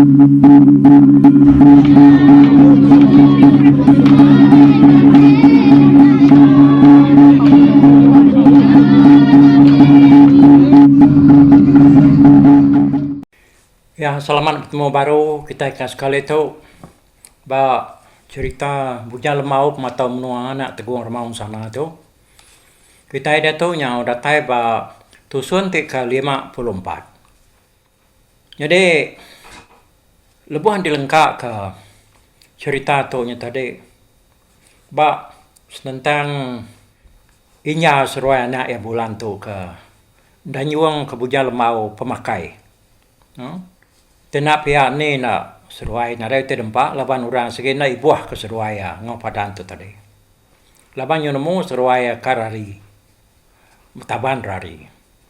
Ya, selamat bertemu baru kita sekali tu cerita bujang lemau matau menua anak teguang remau sana tu. Kita ada tu yang datai tusun ke 54. Jadi lebuhan dilengkap ke cerita tu nya tadi tentang inya seruai anak ya bulan tu ke danyuang ke bujang lemau pemakai. Tenak pihak ni nak seruai nak ada tempat laban orang segi nak ibuah ke seruai ngau padan tu tadi. Laban yo nemu seruai karari. Taban rari.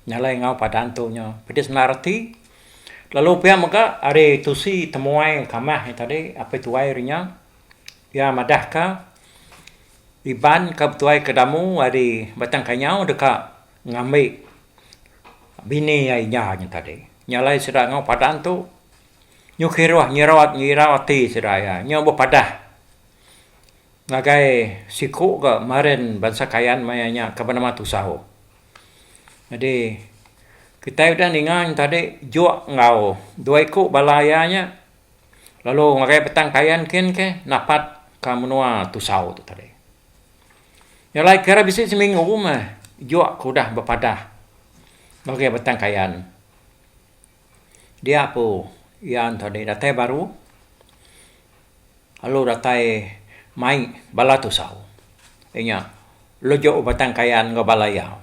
Nyalai ngau padan tu nya pedis narati. Lalu pihak maka are tusi temuai kamah tadi apa tuai rinya. Ya madahka iban ka tuai kedamu ari batang kanyau dekat ngambil bini ainya tadi. Nyalai sedang ngau padan tu nyukirwah nyirawati sedaya nyo padah ngagai siku ke maren bangsa kayan mayanya ke bernama Tusau. Jadi kita udah ningan tadi juak ngau dua iku balayanya lalu ngagai petang kayan kin ke napat ke menua Tusau tu tadi. Nyalai kira bisa seminggu mah juak kudah berpadah ngagai petang kayan. Dia apa yang tadi datai baru lalu datai mai bala Tusau inya lojo batang kayan ngo balaya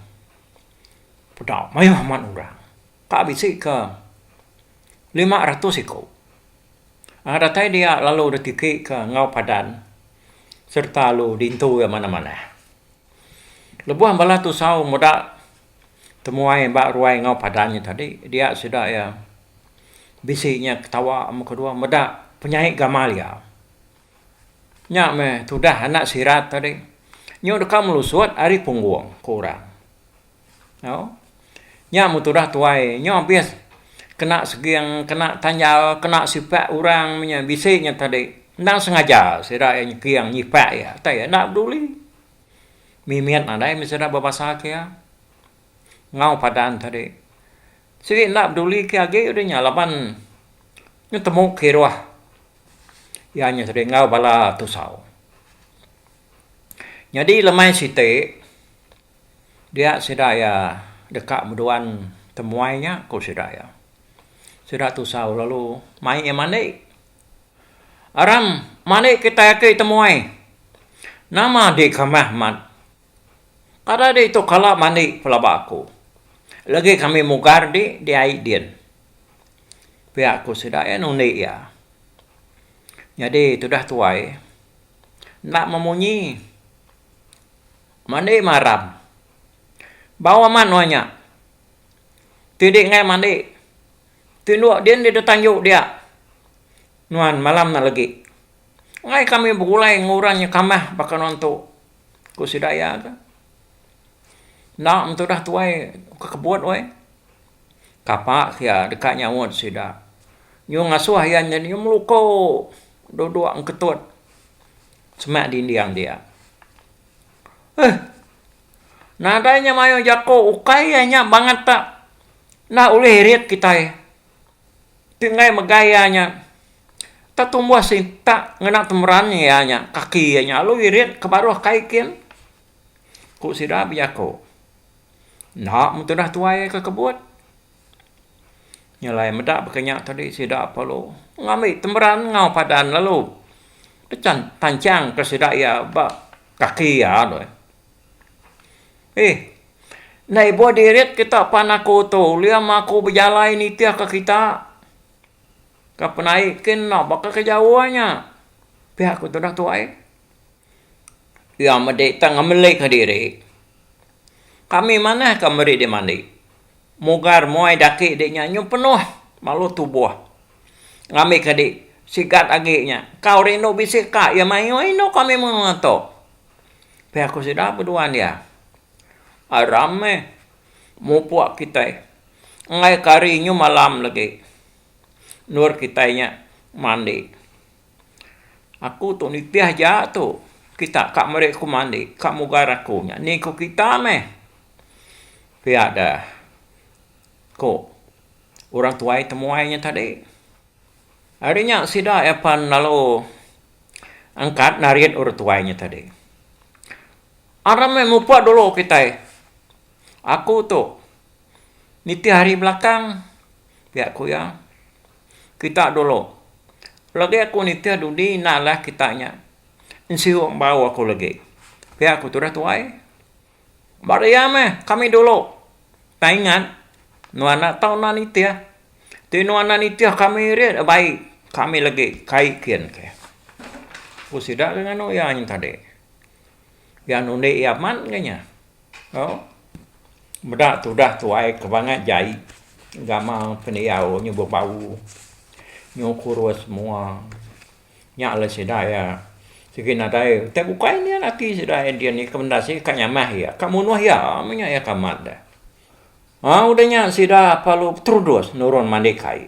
pedau mayo man urang ka bisi ke 500 iko datai dia lalu detiki ke ngau padan serta lu dintu ya mana-mana lebuhan bala Tusau muda temuai ruai ngau padannya tadi dia sudah ya bisinya ketawa kedua meda penyaik Gamalia. Nya me tudah anak sirat tadi. Nyo dekam melusut ari pungguang kurang. No? Nya mutudah tuai nyo bias kena segi yang kena tanya kena sifat orang punya bisinya tadi. Ndang sengaja sira yang kiang nyipak ya. Tai nak peduli. Mimiat nadai misera babasa kia. Ngau padan tadi. Sige nak peduli ke age udah nyalapan nyo temu kirwah ianya sering ngau bala Tusau. Jadi lemai site dia sedaya dekat muduan temuainya ko sedaya. Sedaya Tusau lalu mai emane aram mane kita ke temuai. Nama de kamahmat. Kada de itu kala mane pelabaku. Lagi kami mugar di Aidin. Pihak ku sedaya nuni ya. Jadi itu dah tuai. Nak memunyi. Mandi maram. Bawa manuanya. Tidak ngai mandi. Tinduk dia datang yuk dia. Nuan malam na lagi. Ngai kami bergulai ngurangnya kamah pakai nonton. Ku sedaya ke. Nak itu dah tuai kekebut oi. Kapak ya dekatnya won sida. Nyo ngasuh yan nyo meluko dua ketut. Semak dindiang dia. Nadanya mayo jako ukayanya banget tak. Na ulih rit kita. Tingai megayanya. Tak tumbuh sinta ngenak temerannya ya nya kaki nya lu irit ke baruh kaikin. Ku sida biyako. Nak mutudah tuai ke kebut. Nyalai medak berkenyak tadi sidak apa lo. Ngambil temeran ngau padan lalu. Decan tancang ke sidak ya kaki ya. Na ibu dirit kita panaku tu. Liam aku berjalan ini tiap ke kita. Kapenaikin nak bakal kejauhannya. Pihak ku tu dah tuai. Ya medik tak ngamelik ke diri. Kami mana kamari di mandi. Mugar muai daki deknya nyu penuh malu tubuh. Ngami kadi sikat agiknya. Kau rino bisik kak ya mayo ino kami mengato. Pihak ku sudah berduaan dia. Arame mupuak kita. Ngai kari nyu malam lagi. nur kitanya mandi. Aku tu nitiah ja tu. Kita kak mereka mandi, kak mugarakunya. Ni ko kita meh. Pihak dah. Ko orang tuai temuainya tadi. Harinya sida epan lalu angkat narian orang tuainya tadi. Arame mupa dulu kita. Aku tu niti hari belakang pihak ku ya. Kita dulu. Lagi aku niti dudi nalah kitanya. Insiu bawa aku lagi. Pihak aku tu dah tuai. Baraya kami dulu. Tak ingat. Nuana tahu nani tia. Ti nuana ni tia kami red baik. Kami lagi kai kian ke. Usida dengan ya yang tadi. Yang nunde iaman kayaknya. Oh. Bedak tu dah tuai kebangat jai. Gama peniau nyu bau. Nyukur semua. Nyak lah sida ya. Sikit nadai. Tak bukai ni nanti sida dia ni rekomendasi kan nyamah ya. Kamu nuah ya. Amanya ya kamat dah. Udahnya sida palu terus nurun mandikai.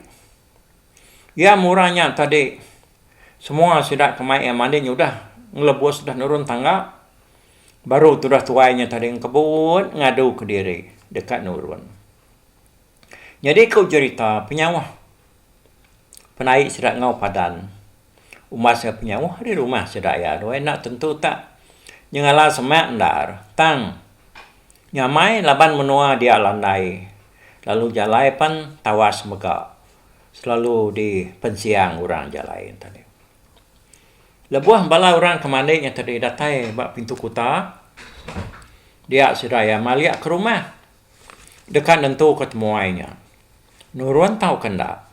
Ya murahnya tadi semua sudah kemai mandinya udah ngelebus sudah nurun tangga. Baru tu dah tuainya tadi kebun ngadu ke diri dekat nurun. Jadi kau cerita penyawah. Penaik sudah ngau padan. Umar saya penyawah di rumah sudah ya. Dua nak tentu tak. Nyengala semak ndar. Tang. Nyamai laban menua dia landai. Lalu jalai pan tawas megak. Selalu di pensiang orang jalai tadi. Lebuah bala orang kemandainya tadi datai bak pintu kota. Dia sedaya maliak ke rumah. Dekat nentu ketemuainya. Nurun tahu kendak.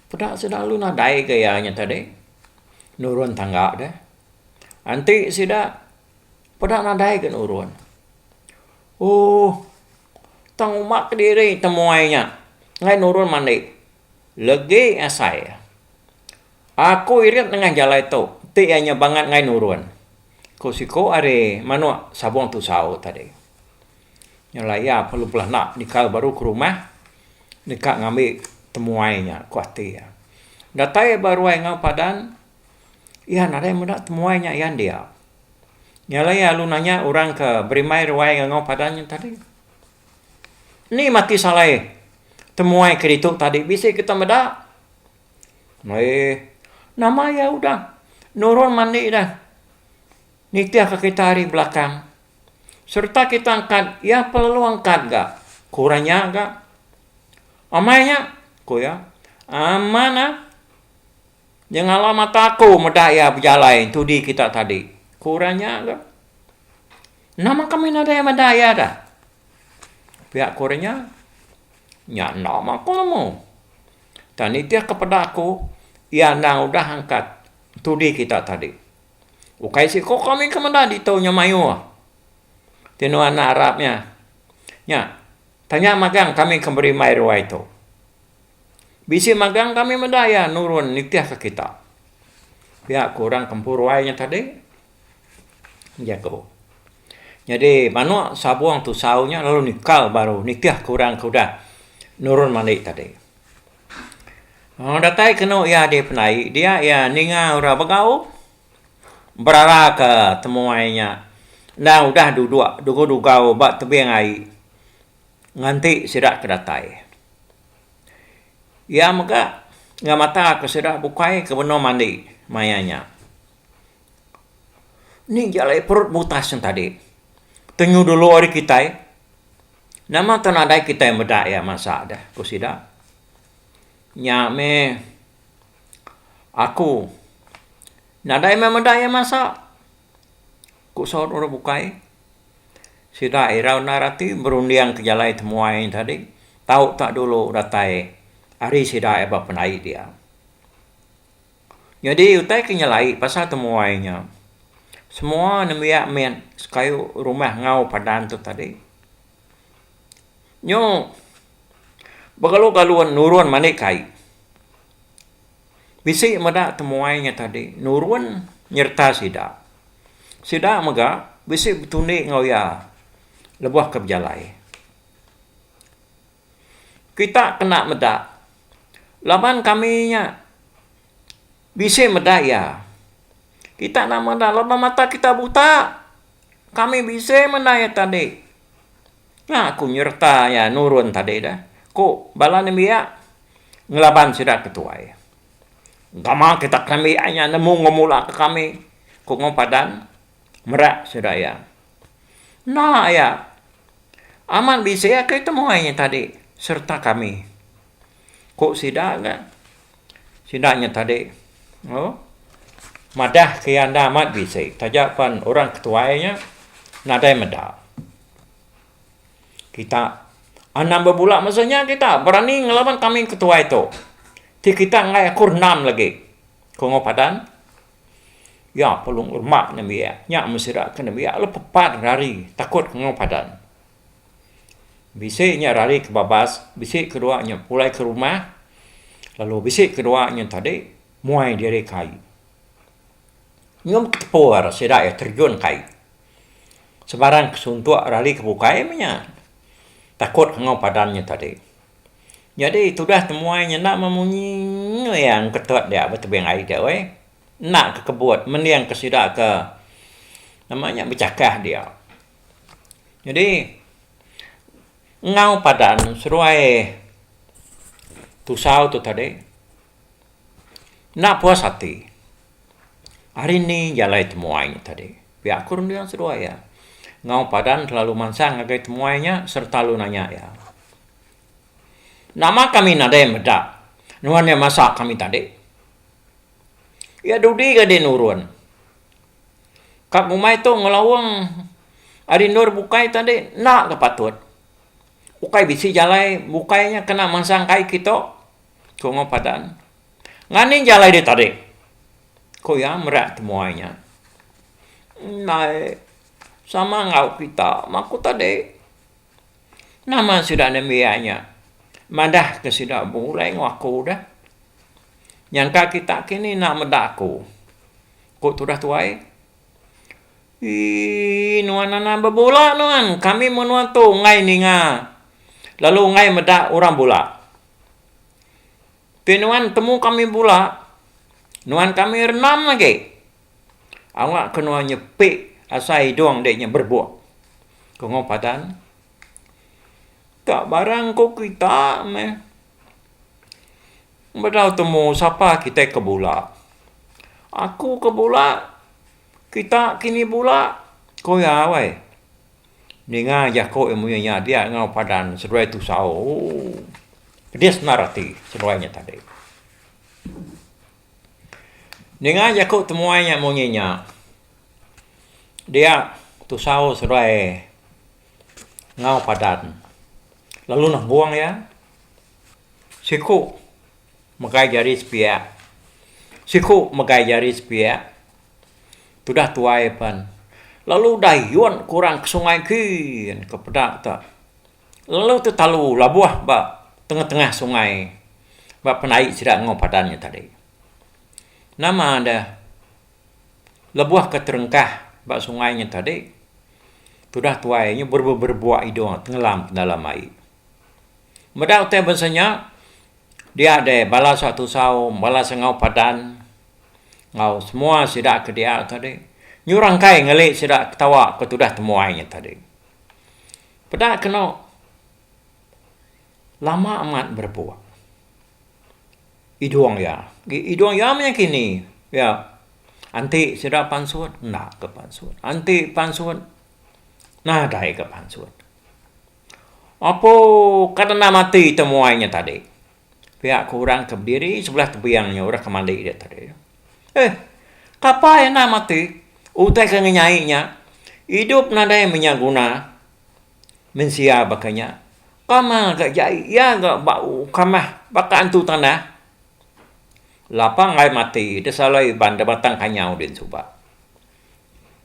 Pedak selalu nadai gayanya tadi. Nurun tangga dah. Anti sida pedak nadai ke nurun. Tang umak ke diri temuainya. Ngai nurun mandi. Lagi asai. Aku irit dengan jalan itu. Tianya banget ngai nurun. Kusiko are manu sabung tu sau tadi. Nyalaya perlu belah nak nikah baru ke rumah. Nikah ngambil temuainya kuatir. Datai baru ai ngau padan. Ya nadai muda temuainya yang dia. Nyalaya lu nanya orang ke berimai ruai ngau padannya tadi. Ni mati salai. Temuai kerituk tadi bisa kita meda. Nama ya udah. Nurun mandi dah. Nitiah ke kita hari belakang. Serta kita angkat. Ya perlu angkat gak? Kurangnya gak? Amanya? Ko ya? Amana? Jangan lama mataku medaya berjalan. Tudi kita tadi. Kurangnya gak? Nama kami nada yang medaya dah. Pihak kurangnya? Ya nama ko namo. Dan nitiah kepada aku. Ya nang udah angkat. Tudi kita tadi. Ukai si kok kami kemana di taunya mayu. Tino anak Arabnya. Ya. Tanya magang kami kembali mai ruai itu. Bisi magang kami medaya nurun nitiah ke kita. Pihak kurang kempur ruainya tadi. Jago. Jadi manu sabuang tu saunya lalu nikal baru nitiah kurang kuda. Nurun mandi tadi. Datai kena ya dia penai. Dia ya ninga ora bagau. Berara ke temuainya. Nah udah duduk. Dugu-dugau bak tebing ai. Nganti sidak ke datai. Ya maka. Nga mata ke sidak bukai ke benar mandi. Mayanya. Ni jalai perut mutas yang tadi. Tengok dulu orang kita. Nama tanadai kita yang bedak ya masa dah. Kusida. Nyame. Aku. Nadai memedak ya masa. Kusod orang bukai. Sida irau narati berundiang ke jalai temuai tadi. Tahu tak dulu datai. Hari sida eba penai dia. Jadi utai kenyalai pasal temuainya. Semua nemiak men. Sekayu rumah ngau padan tu tadi. Nyo, bagalu-galuan nurun manikai. Bisi medak temuainya tadi. Nurun nyerta sida. Sida mega bisi betunik ngau ya. Lebuah keberjalai. Kita kena medak. Laban kaminya bisa mendaya. Kita nak mendaya, laban mata kita buta. Kami bisa mendaya tadi. Ya, aku nyerta ya nurun tadi dah. Ko bala ni biya ngelaban sida ketua ya. Gama kita kami hanya nemu ngomula ke kami. Ko ngopadan merak sida ya. Nah ya. Aman bisa ya kita muainya tadi serta kami. Ko sida kan? Sidanya tadi. Oh. Madah kianda amat bisa. Tajapan orang ketuanya nadai medah. Kita anam berbulak maksudnya kita berani ngelawan kami ketua itu. Ti kita ngai akur 6 lagi. Kongo padan. Ya pelung urmak nabi ya. Nya mesira ke nabi ya. Lo pepat rari. Takut kongo padan. Bisik nya rari ke babas. Bisik keduanya pulai ke rumah. Lalu bisik keduanya tadi. Muai diri kai. Nyom kepor sida ya terjun kai. Sebarang kesuntuk rari ke bukai punya. Takut ngau padannya tadi. Jadi itu dah temuannya nak memunyi yang ketat dia betul yang air dia weh. Nak ke kebut meniang ke sidak ke namanya bercakah dia. Jadi ngau padan seruai tusau tu tadi. Nak puas hati. Hari ini jalai temuannya tadi. Biar kurun dia seruai ya. Ngau padan selalu mansang agai temuainya serta lu nanya ya. Nama kami nadai medak. Nuannya masak kami tadi. Ya dudi gade nurun. Kak umai tu ngelawang ari nur bukai tadi nak kepatut. Bukai bisi jalai bukainya kena mansang kai kita. Ngau padan. Ngani jalai dia tadi. Ko ya merak temuainya. Naik sama ngau kita maku tadi nama sudah namianya madah ke sudah mulai ngaku dah nyangka kita kini nak medaku kok sudah tuai nuan nana berbola nuan kami menuan tu ngai ninga lalu ngai medak orang bola penuan temu kami bola nuan kami renam lagi awak kena nyepik asai doang deknya berbuat. Kau padan. Tak barang kau kita meh. Bedau temu siapa kita ke bola. Aku ke bola. Kita kini bola. Kau ya wei. Ninga ya kau emunya dia ngau padan seruai tu sao. Dia senarati seruainya tadi. Ninga ya kau temuannya munya. Dia tu sao seruai ngau padan. Lalu nak buang ya. Siku magai jari sepia. Siku magai jari sepia. Sudah tuai pan. Lalu dayuan kurang ke sungai kin ke pedak tak. Lalu tu talu labuah ba tengah-tengah sungai. Ba penai sidak ngau padannya tadi. Nama ada labuah ke terengkah bak sungainya tadi sudah tuainya berbuat hidung tenggelam dalam air. Medak teh bahasanya dia ada balas satu saum, balas ngau padan, ngau semua sidak ke dia tadi. Nyurang kai ngelik sidak ketawa ke sudah temuainya tadi. Pedak kena lama amat berbuat. Hidung ya kini ya. Anti sidak pansut, nak ke pansut. Anti pansut, nah dai ke pansut. Apa karena mati temuainya tadi. Pihak kurang ke berdiri sebelah tebiangnya orang kemandi dia tadi. Kapa yang nak mati? Utai ke ngenyainya. Hidup nadai menyaguna. Mensia bakanya. Kama gak jai, ya gak bau. Kama baka antu tanah. Lapang ai mati, dia salai banda batang kanyau din suba.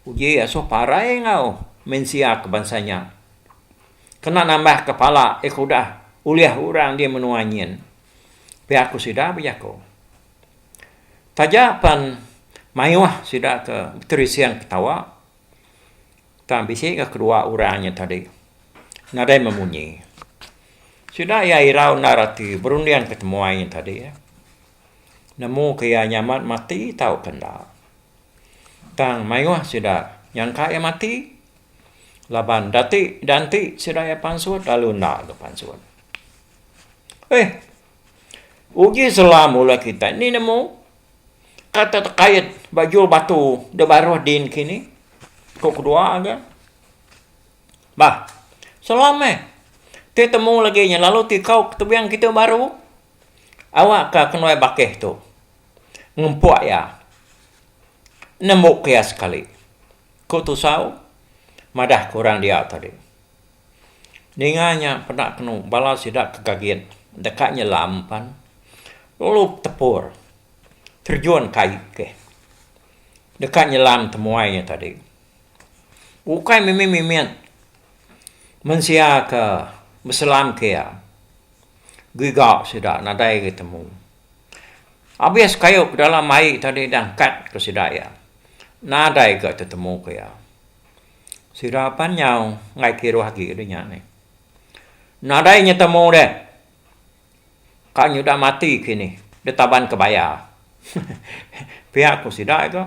Uji aso parai ngau mensia ke bansanya. Kena nambah kepala dah uliah orang dia menuanyin. Pihak aku sudah berjako. Tajapan mayuah sudah ke terisian ketawa. Tak bisik ke kedua orangnya tadi. Nadai memunyi. Sudah ya irau narati berundian ketemu aing tadi ya. Nemu kaya nyamat mati tahu kenda. Tang mayuah sudah yang kaya mati. Laban danti sudah ya pansuat lalu nak ke pansuat. Uji selamu lah kita ni nemu kata terkait baju batu de baru din kini. Kok kedua agak. Bah, selama temu lagi nya lalu ti kau ketubiang kita baru. Awak ka kenoi bakeh tu. Ngempuk ya. Nemu kaya sekali. Kau tu sau madah kurang dia tadi. Ninganya pernah kenu bala sidak kegagian dekatnya lampan. Lalu tepur. Terjun kai ke. Dekatnya lam temuainya tadi. Ukai mimian mensia ke berselam ke ya. Gigak sudah nadai ketemu. Habis kayu ke dalam air tadi dan kat ke sudah ya. Nadai ke ketemu ke ya. Sudah panjang ngai kira lagi dia ni. Nadai nya temu deh. Kan sudah mati kini. Dia taban kebaya. Pihak ku sudah itu.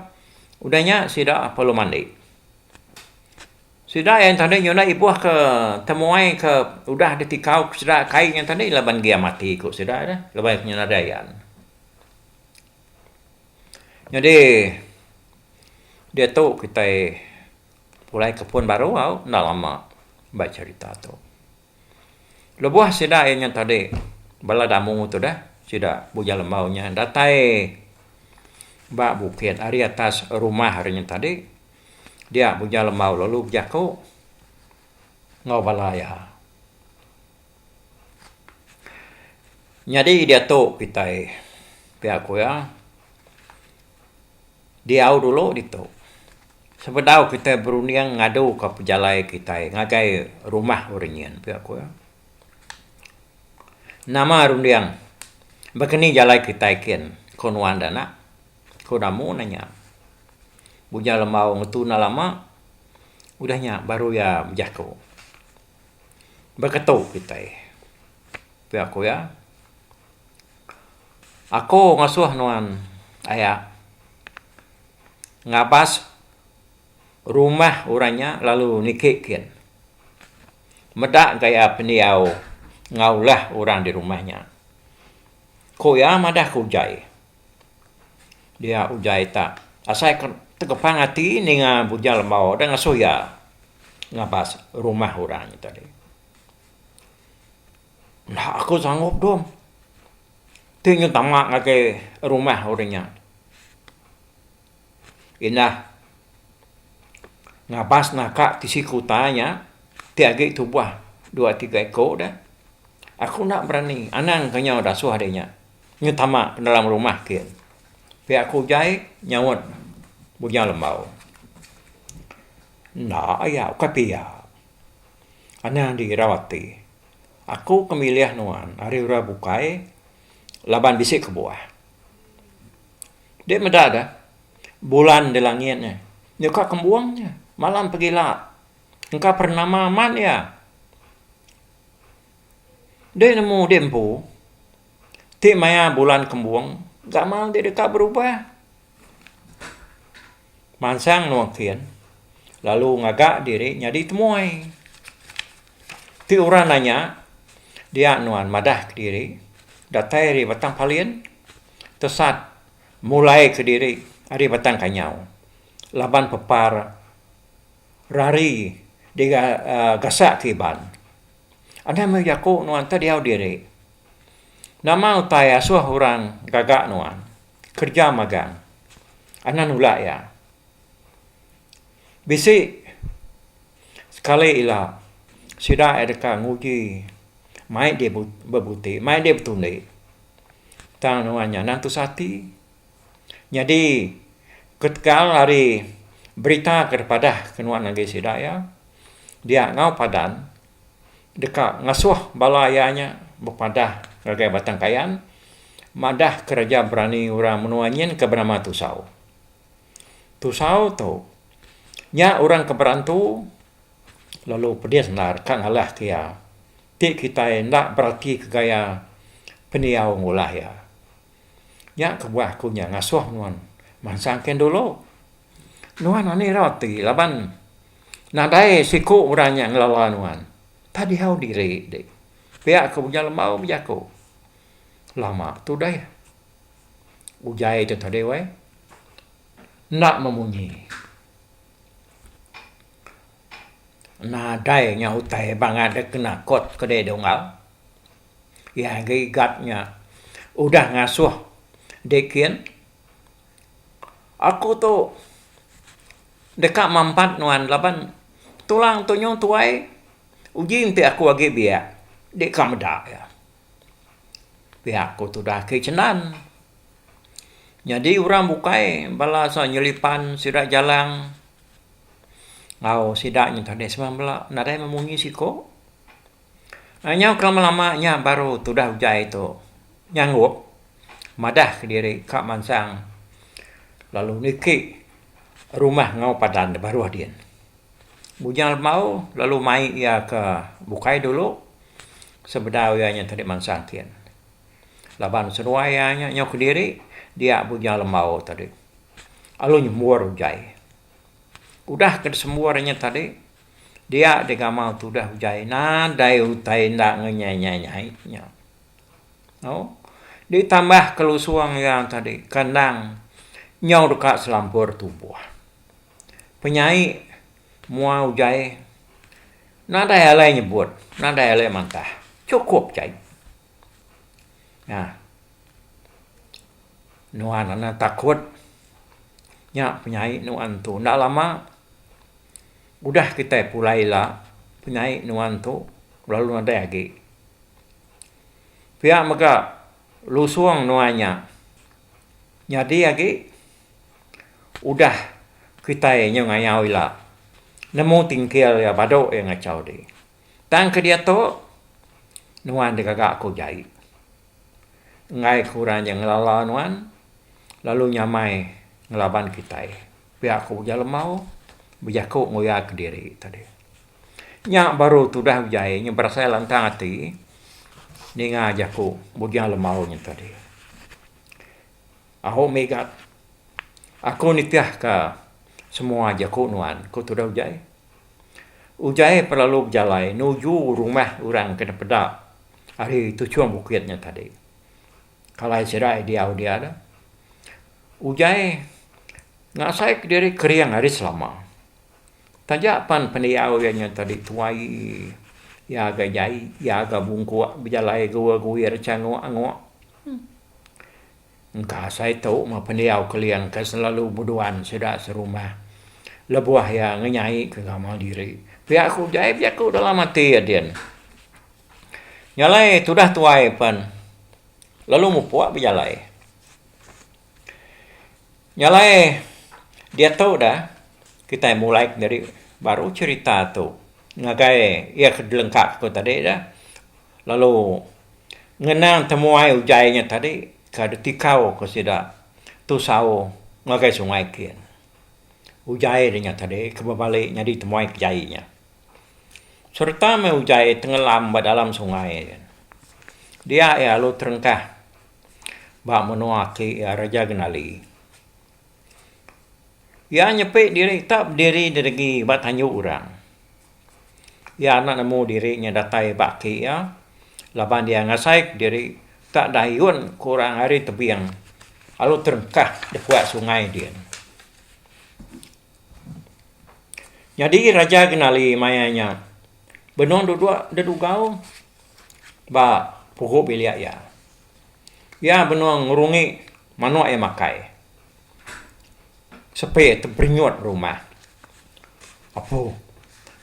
Udahnya sudah perlu mandi. Sudah yang tadi nyona ibuah ke temuai ke udah ditikau sudah kain yang tadi laban dia mati kok sudah dah laban nyona dayan. Jadi dia tu kita mulai kebun baru au dah lama baca cerita tu. Lebuah sudah yang tadi bala damu tu dah sudah buja lembaunya datai bak bukit hari atas rumah harinya tadi. Dia punya lemau lalu jago ngau balaya. Jadi dia tu kita pihak ya. Dia dulu itu. Sebedau kita berunding ngadu ke pejalai kita ngagai rumah orangnya pihak ya. Nama rundiang begini jalai kita ikin konuan dana. Kodamu nanya. Punya lemau ngetuna lama, udahnya baru ya jago. Berketuk kita. Pihak aku ya. Aku ngasuh nuan ayah. Ngabas rumah orangnya lalu nikikin. Medak gaya peniau ngaulah orang di rumahnya. Ko ya madah kujai. Dia ujai tak. Asai tegepang hati ni nga bujal mau dan ngasuya ngabas rumah orang tadi. Nah aku sanggup dong. Tinggal tamak ngake rumah orangnya. Inah ngabas nakak tisiku tanya tiagi tubuh 2-3 ekor dah. Aku nak berani anang kanya dah suah adanya. Nyutamak ke dalam rumah kian. Pihak aku jai nyawat bujang lembau. Nah, ayah kapia. Anang dirawati. Aku kemilih nuan. Hari ura bukai. Laban bisik ke buah. Dia mendadak. Bulan di langitnya. Nyuka kembuangnya. Malam pergi lap. Engkau pernah man ya. Dia nemu dempu. Ti maya bulan kembuang. Gak mau dia dekat berubah. Mansang nuangkian. Lalu ngagak diri nyadi temuai. Ti orang nanya. Dia nuan madah ke diri. Datai hari batang palien. Tesat. Mulai ke diri. Hari batang kanyau. Laban pepar. Rari. Dia gasak kiban. Ada meyaku nuan tadi au diri. Nama utai asuh orang gagak nuan. Kerja magang. Anan ulak ya. Bisi sekali ilah. Sudah ada nguji. Mai dia berbuti. Mai dia bertundi. Tang nuannya nantu sati. Jadi ketika hari berita kepada kenuan lagi sidak ya. Dia ngau padan. Dekat ngasuh balayanya. Berpadah ragai batang kayan. Madah kerja berani orang menuanyin ke bernama Tusau. Tusau tu. Nya orang keberantu. Lalu pedia senar. Kan halah kia. Ti kita ndak berarti kegaya peniau ngulah ya. Nya kebuah kunya ngasuh nuan. Mansangken dulu. Nuan ani roti laban. Nadai siku urang yang lala nuan. Tadi hau diri dek. Pihak kebunya lemau bijako. Lama tu dah. Ujai itu tadi wai. Nak memunyi. Nadai nya utai bangat dek kena kot kedai dongal. Ya gigatnya udah ngasuh dekian. Aku tu dekat mampat nuan laban tulang tunyong tuai uji inti aku agi biak dek kameda ya. Biak aku tu dah kecenan. Jadi orang bukai bala so nyelipan sidak jalang. Ngau sidaknya tadi semua nadai memunyi siko. Hanya lama-lamanya baru tu dah ujai tu nyanggup madah ke diri kak mansang. Lalu niki rumah ngau padan baru hadian. Bujang mau lalu mai ia ke bukai dulu sebedawanya tadi mansang kian. Laban seruayanya nyok ke diri dia bujang lemau tadi. Lalu nyemur ujai. Udah ke semuanya tadi dia degamau tu dah ujai nadai utai ndak ngenyai-nyai. Oh, ditambah kelusuang yang tadi kandang nyau dekat selampur tubuh. Penyai mua ujai nadai alai nyebut, nadai alai mantah. Cukup cai. Nah. Nuan ana takut. Nya penyai nuan tu ndak lama udah kita pulailah penyai nuan tu lalu ada lagi. Pihak maka lusuang nuannya. Jadi lagi udah kita yang ngayau ila. Nemu tingkil ya badok yang ngacau di. Tang ke dia tu nuan de kagak aku jai. Ngai kurang yang lala nuan lalu nyamai ngelaban kita. Pihak aku jalan mau berjakuk ngoyak ke diri tadi. Nya baru tu dah ujai nya berasa lantang hati. Ni ngajaku bujang lemau nya tadi. Aho megat. Aku nitiah ka semua jaku nuan ku tu dah ujai. Ujai perlu berjalai nuju rumah orang kena pedak. Hari tu cuma bukitnya tadi. Kalau serai dia ada. Ujai ngasai ke diri keriang hari selama. Tajapan pendiau yang tadi tuai ya ga jai ya ga bungku berjalai gua guir cango ango. Engkau saya tahu ma pendiau kalian ke selalu buduan sudah serumah. Lebuah ya ngenyai ke gamal diri. Pihak aku jai pihak aku dalam mati adian. Nyalai sudah tuai pan. Lalu mu puak berjalai. Nyalai dia tahu dah kita mulai dari baru cerita tu. Ngagai ia kedelengkap ko tadi dah. Lalu ngenang temuai ujainya tadi kada tikau ko sida tu sao ngagai sungai kian. Ujai dia tadi kebabaliknya di temuai kejainya. Serta me ujai tenggelam dalam sungai. Dia ya lu terengkah ba menuaki ya Raja Genali. Ya nyepik diri tak berdiri dari bat tanyu orang. Ya nak nemu dirinya datai baki ya. Laban dia ngasai diri tak dayun kurang hari tebiang. Lalu terengkah dekat sungai dia. Jadi Raja Genali mayanya. Benon dua dedugau ba pokok biliak ya. Ya benon ngurungi manuk yang makai. Sampai terperingut rumah. Apa?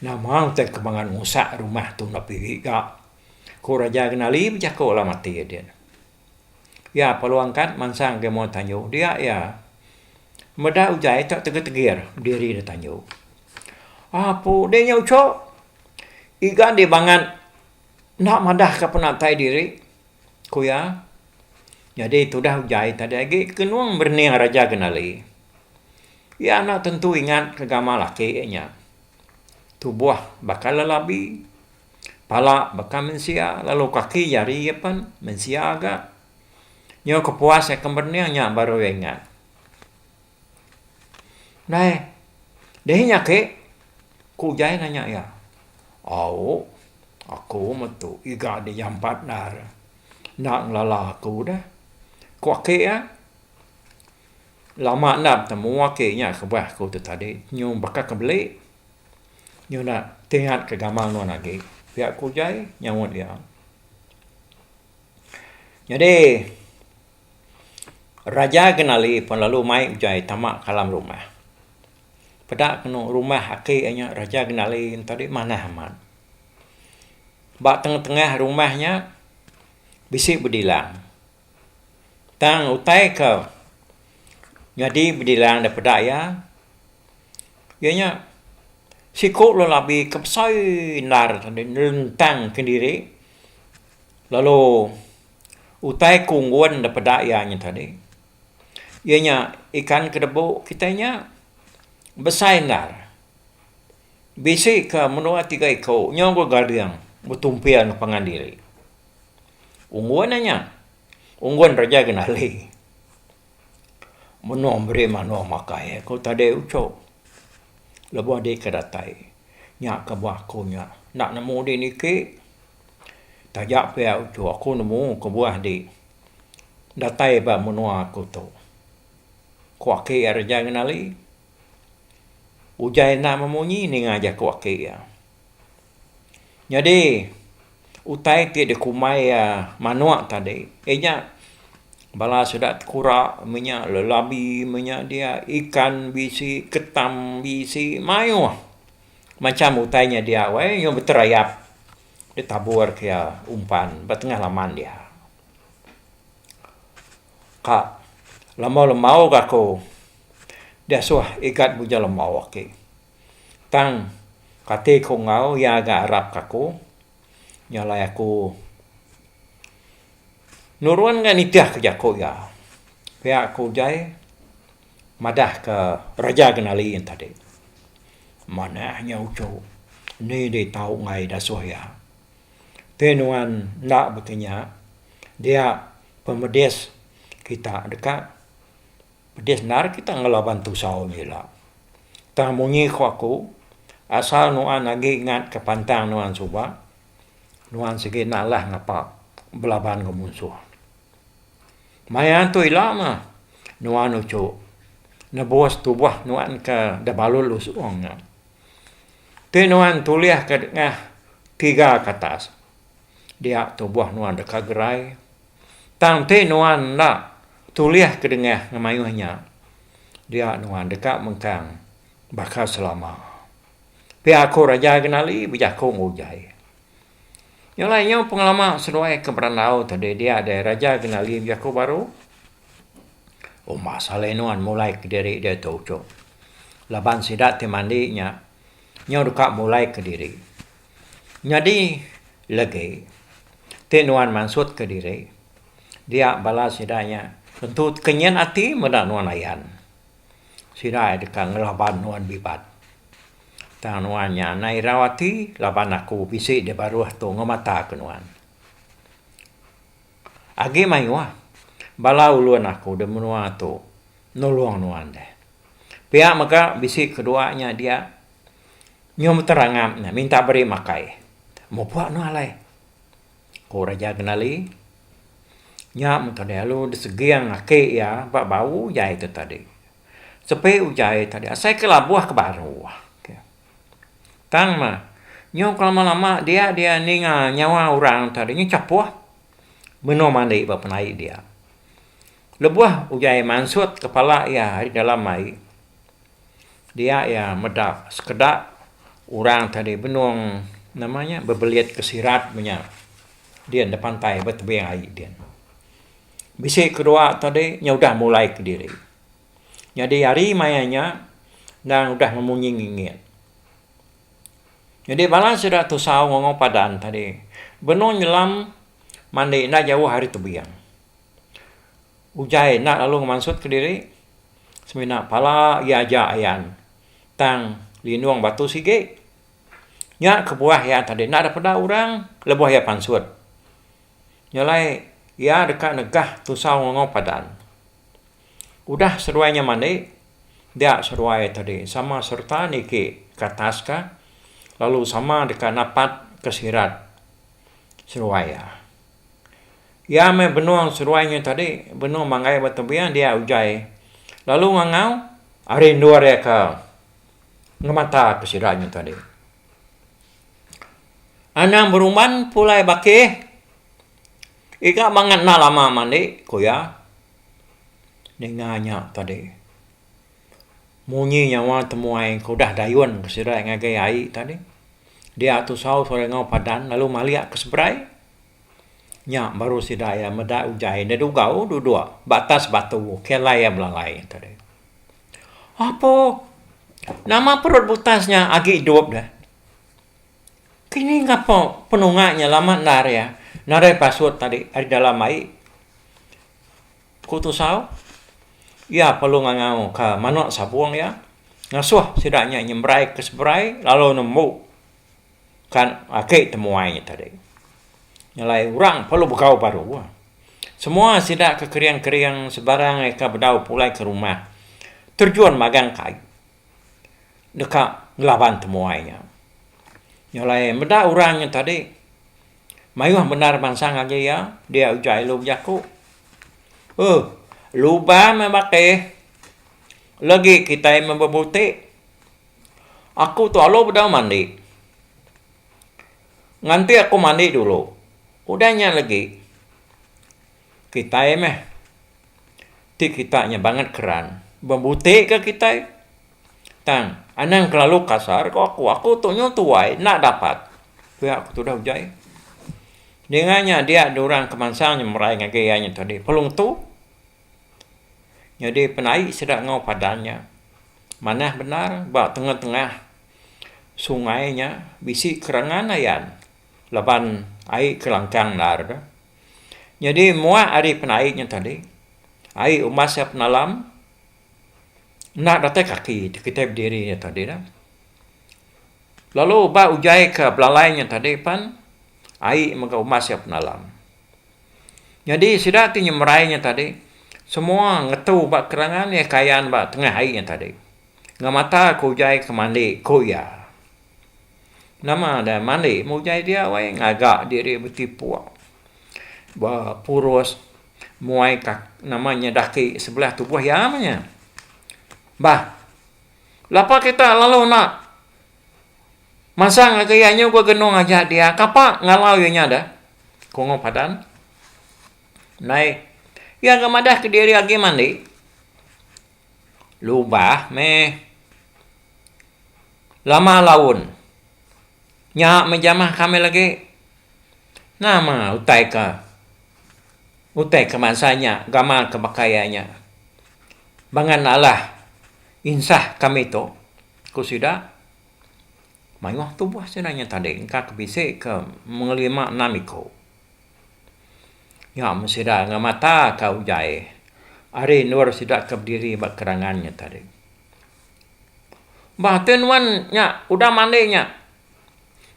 Nama tak kebangan musak rumah tu nak pergi kak. Ko Raja Genali bercakap lah mati dia. Ya peluangkan mansang ke mau tanyo. Dia ya. Meda ujai tak tegir-tegir diri dia tanyo. Apa? Dia nyau cok. Ikan dia bangan. Nak madah ke penatai diri. Ko ya. Jadi itu dah ujai tadi lagi. Kenuang berniang Raja Genali. Ya anak tentu ingat kegama laki-nya. Tubuh bakal lelabi. pala baka mensia lalu kaki jari pan mensia agak nyo kepuas kembernya nya baru ingat nah dehnya ke ku jai nanya ya aku metu iga di jampat nar nak lala aku dah ku ke ya lama nak temu ke nya ke bah ku tu tadi nyo baka kebeli nyo nak tingat ke gamal no lagi pihak ku jai nyawut dia jadi raja kenali pun lalu mai ujai tamak kalam rumah pada kena rumah akhirnya raja kenali tadi mana amat bak tengah-tengah rumahnya bisik berdilang tang utai ke jadi berdilang daripada ya ianya sikok lo labi kepsai nar lentang ke diri lalu utai kungguan daripada ianya tadi ianya ikan kedebuk kitanya besar nar bisik ke menua 3 ekor nyong gadiang bertumpian pangan diri ungguan raja kenali menua beri manua makai ko tadi ucok lebuh di kedatai nyak ke bakunya nak nemu di niki tajak pe ucok aku nemu ke buah di datai ba menua aku tu kuaki raja kenali ujai nak memunyi ni ngajak kuaki ya jadi utai ti de kumai manua tadi enya bala sudah kura minyak lelabi minyak dia ikan bisi ketam bisi mayu macam utainya dia yang berterayap ditabur ke umpan bertengah laman dia kak lemau kako dia suah ikat buja lemau ke tang kate ko ngau ya ga arab kako nyalai aku nuruan ga nitiah ke jako ya pihak aku jai madah ke raja kenali yang tadi mana hanya ucap ni dia tahu ngai dah suah ya tenuan nak bertanya dia pemedes kita dekat pedes nar kita ngelaban tu sau ni lah tang munyi aku asal nuan lagi ingat ke pantang nuan suba nuan segi nalah ngapa belaban ke musuh mayan tu ilama nuan ucu nebos tubuh nuan ke dabalul usuong tu nuan tuliah ke tengah 3 ke atas dia tubuh nuan dekat gerai tang te nuan nak tuliah ke tengah ngamayuhnya dia nuan dekat mengkang bakal selama pihak aku raja kenali bijak aku ngujai yang lainnya pengalaman sesuai keberanau tadi dia ada raja kenali bijak aku baru masalah nuan mulai ke diri dia tu cok laban sidat temandinya nyaw dekat mulai ke diri jadi lagi tenuan mansut ke diri dia balas sidanya tentu kenyan hati medak nuan ayan sidai dekat ngelaban nuan bibat tanuannya nai rawati laban aku bisik dia baru tu ngemata ke nuan agi mayuah bala uluan aku de menua tu nolong nuan deh pihak maka bisik keduanya dia nyom terangam minta beri makai mau buat nu alai ko raja kenali nya mutade lu disegiang ake ya pak bau jai tu tadi sepe ujai tadi asai ke labuah ke baru tang ma nyong lama-lama dia ninga nyawa orang tadinya capuah beno mandi ba penai dia lebuah ujai mansut kepala ya di dalam mai dia ya medap sekedak orang tadi benung namanya berbeliat kesirat punya dia depan pantai bertebing air dia bisik kedua tadi nya udah mulai ke diri jadi hari mayanya dan udah memunying-ingin jadi bala sudah tu saw ngomong padan tadi benung nyelam mandi nak jauh hari tu biang ujai nak lalu mansut ke diri semina pala ya aja ayan tang linuang batu sige nya kebuah ya tadi nak daripada orang lebuh ya pansut nyalai ya dekat negah tusau ngong padan udah seruainya mandi dia seruai tadi sama serta niki kataska lalu sama dekat napat kesirat seruai ya me benuang seruainya tadi benuang mangai batabian dia ujai lalu ngangau ari luar ya ke ngemata kesiratnya tadi anang beruman pulai bake ika banget na lama mandi kuya ninganya tadi munyi nyawa temuai kudah dayun kesirat ngagai ai tadi dia tusau sore ngau padan lalu maliak kesebrai nya baru sidaya meda ujai ne dugau dudua batas batu kelai belalai tadi apa nama perut butasnya agi hidup dah kini ngapa penungaknya lama nar ya nare pasut tadi di dalam ai kutusau ya perlu ngangau ke manuk sabuang ya ngasuh sidaknya nyembrai kesebrai lalu nemu kan ake temuainya tadi nyalai orang perlu bekau baru semua sidak kekeriang-keriang sebarang eka bedau pulai ke rumah terjun magang kai dekat ngelaban temuainya nyalai meda orangnya tadi mayuh benar bansang aja ya dia ujai lu jaku lupa memakai lagi kita yang membebuti aku tuh alo bedau mandi nganti aku mandi dulu udahnya lagi kita ti kitanya banget keran membuti ke kita tang anang kelalu kasar kok aku tuh nyotuai nak dapat pihak aku tuh dah ujai dengannya dia ada orang kemansangnya meraih ngagayanya tadi pelung tu jadi penai sedang ngau padannya mana benar bah tengah-tengah sungainya bisi kerangan ayan laban ai kelangkang nar dah jadi mua ari penainya tadi ai umas ya penalam nak datang kaki kita berdirinya tadi dah lalu ba ujai ke belalainya tadi pan ai maka umas ya penalam jadi sidatinya merainya tadi semua ngetu bak kerangan ya kayaan bak tengah airnya tadi ngamata ku ujai ke mandi kuya nama ada mandi mu ujai dia wai ngagak diri bertipu ba purus muai kak namanya daki sebelah tubuh ya namanya bah lapa kita lalu nak masang kayaknya gua genong aja dia kapak ngalau nya ada kongo padan naik ya kamadah ke diri lagi mandi lubah me lama laun nya menjamah kami lagi nama utai ke masanya gamal ke bakayanya bangan Allah insah kami to kusida mayuh tubuh senanya tadi engkau kebisik ke mengelima namiko ya mesida ngamata kau jai ari nur sidak kebdiri bak kerangannya tadi batin wan nya udah mandinya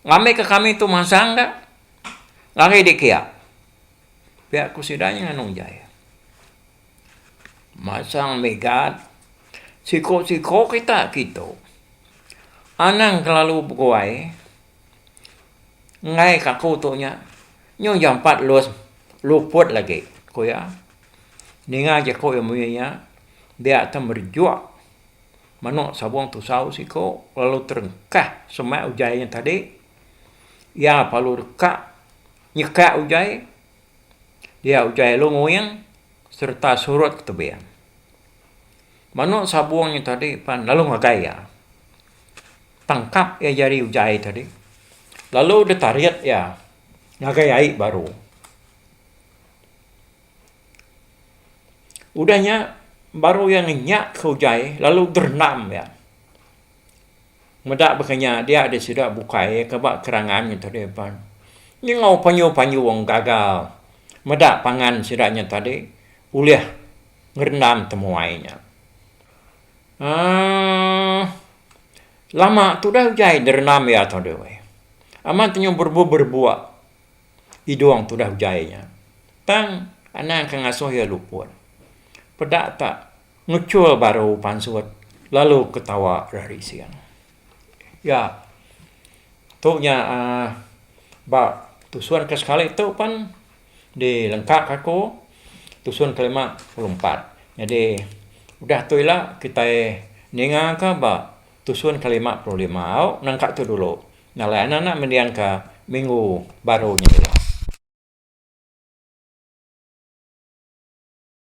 ngame ke kami tu masang dak lagi dikia pihak kusidanya nganong jaya masang megat siko kita gitu anang kelalu buai ngai kaku tu nya nyo jam 4 luput lagi kuya ninga je ko yamunya dia akan berjuang manuk sabung tu sau siko lalu terengkah semai ujainya tadi ya palu dekat nyeka ujai dia ujai lu ngoyang serta surut ketebian manuk sabungnya tadi pan lalu ngagaya tangkap ya jari ujai tadi lalu ditariat ya ngagayai baru udahnya baru yang nyak ke ujai lalu berenam ya medak bekanya dia ada sudah bukai kebak kerangannya tadi pan ni ngau panyu wong gagal medak pangan sidaknya tadi uliah ngerendam temuainya lama tu dah ujai derenam ya tadi we Aman tinyo berbuat iduang tu dah hujainya. Tang anang kang asoh ya luput. Pedak tak ngucul baru pansuat lalu ketawa dari siang. Ya, tu nya ba tusuan ke sekali tu pan di lengkap aku tusuan ke-54. Jadi udah tu lah kita ninga ka ba tusuan ke-55 nangka tu dulu. Nah, anak-anak mendiang ke minggu barunya.